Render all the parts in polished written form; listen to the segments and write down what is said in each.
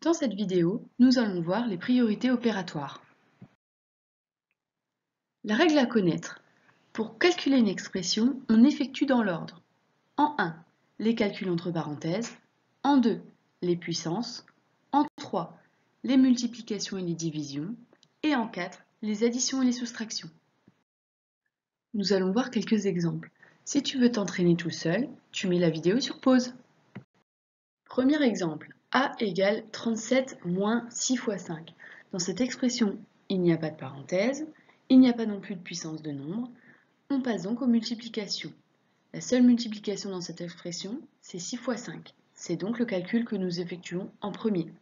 Dans cette vidéo, nous allons voir les priorités opératoires. La règle à connaître. Pour calculer une expression, on effectue dans l'ordre. En 1, les calculs entre parenthèses. En 2, les puissances. En 3, les multiplications et les divisions. Et en 4, les additions et les soustractions. Nous allons voir quelques exemples. Si tu veux t'entraîner tout seul, tu mets la vidéo sur pause. Premier exemple, A égale 37 moins 6 fois 5. Dans cette expression, il n'y a pas de parenthèse, il n'y a pas non plus de puissance de nombre. On passe donc aux multiplications. La seule multiplication dans cette expression, c'est 6 fois 5. C'est donc le calcul que nous effectuons en premier.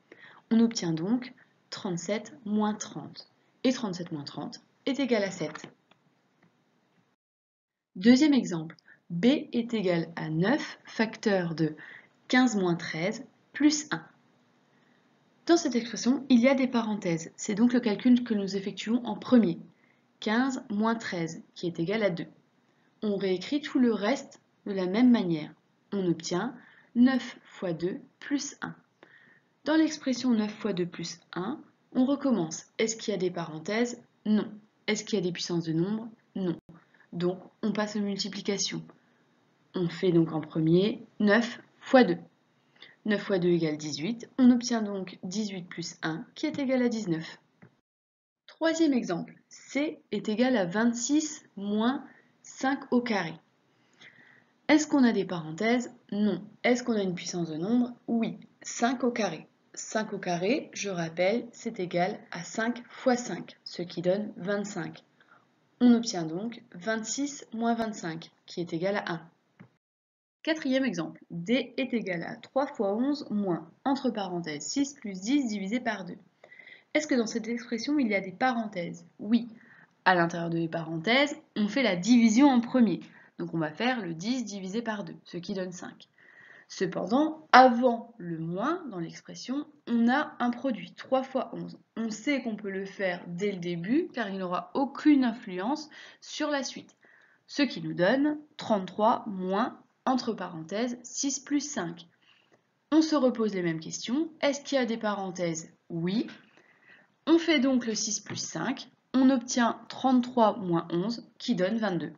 On obtient donc 37 moins 30. Et 37 moins 30 est égal à 7. Deuxième exemple, B est égal à 9 facteur de 15 moins 13 plus 1. Dans cette expression, il y a des parenthèses. C'est donc le calcul que nous effectuons en premier. 15 moins 13, qui est égal à 2. On réécrit tout le reste de la même manière. On obtient 9 fois 2 plus 1. Dans l'expression 9 fois 2 plus 1, on recommence. Est-ce qu'il y a des parenthèses? Non. Est-ce qu'il y a des puissances de nombre? Non. Donc, on passe aux multiplications. On fait donc en premier 9 fois 2. 9 fois 2 égale 18. On obtient donc 18 plus 1 qui est égal à 19. Troisième exemple, C est égal à 26 moins 5 au carré. Est-ce qu'on a des parenthèses? Non. Est-ce qu'on a une puissance de nombre? Oui. 5 au carré. 5 au carré, je rappelle, c'est égal à 5 fois 5, ce qui donne 25. On obtient donc 26 moins 25, qui est égal à 1. Quatrième exemple, D est égal à 3 fois 11 moins, entre parenthèses, 6 plus 10 divisé par 2. Est-ce que dans cette expression, il y a des parenthèses? Oui. À l'intérieur des parenthèses, on fait la division en premier. Donc on va faire le 10 divisé par 2, ce qui donne 5. Cependant, avant le moins dans l'expression, on a un produit, 3 fois 11. On sait qu'on peut le faire dès le début, car il n'aura aucune influence sur la suite. Ce qui nous donne 33 moins, entre parenthèses, 6 plus 5. On se repose les mêmes questions. Est-ce qu'il y a des parenthèses? Oui. On fait donc le 6 plus 5. On obtient 33 moins 11, qui donne 22.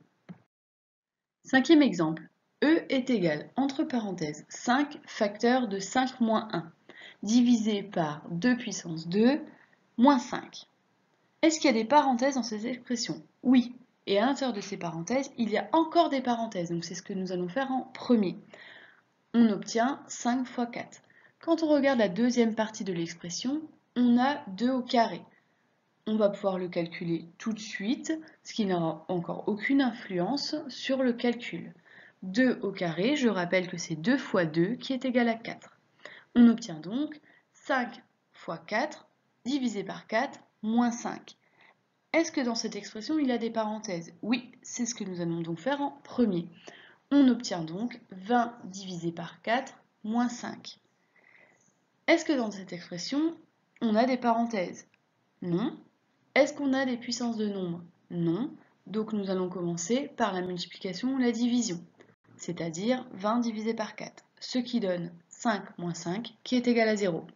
Cinquième exemple. E est égal, entre parenthèses, 5 facteur de 5 moins 1, divisé par 2 puissance 2, moins 5. Est-ce qu'il y a des parenthèses dans cette expression? Oui. Et à l'intérieur de ces parenthèses, il y a encore des parenthèses, donc c'est ce que nous allons faire en premier. On obtient 5 fois 4. Quand on regarde la deuxième partie de l'expression, on a 2 au carré. On va pouvoir le calculer tout de suite, ce qui n'aura encore aucune influence sur le calcul. 2 au carré, je rappelle que c'est 2 fois 2 qui est égal à 4. On obtient donc 5 fois 4 divisé par 4 moins 5. Est-ce que dans cette expression, il y a des parenthèses? Oui, c'est ce que nous allons donc faire en premier. On obtient donc 20 divisé par 4 moins 5. Est-ce que dans cette expression, on a des parenthèses? Non. Est-ce qu'on a des puissances de nombre? Non. Donc nous allons commencer par la multiplication ou la division, c'est-à-dire 20 divisé par 4, ce qui donne 5 moins 5 qui est égal à 0.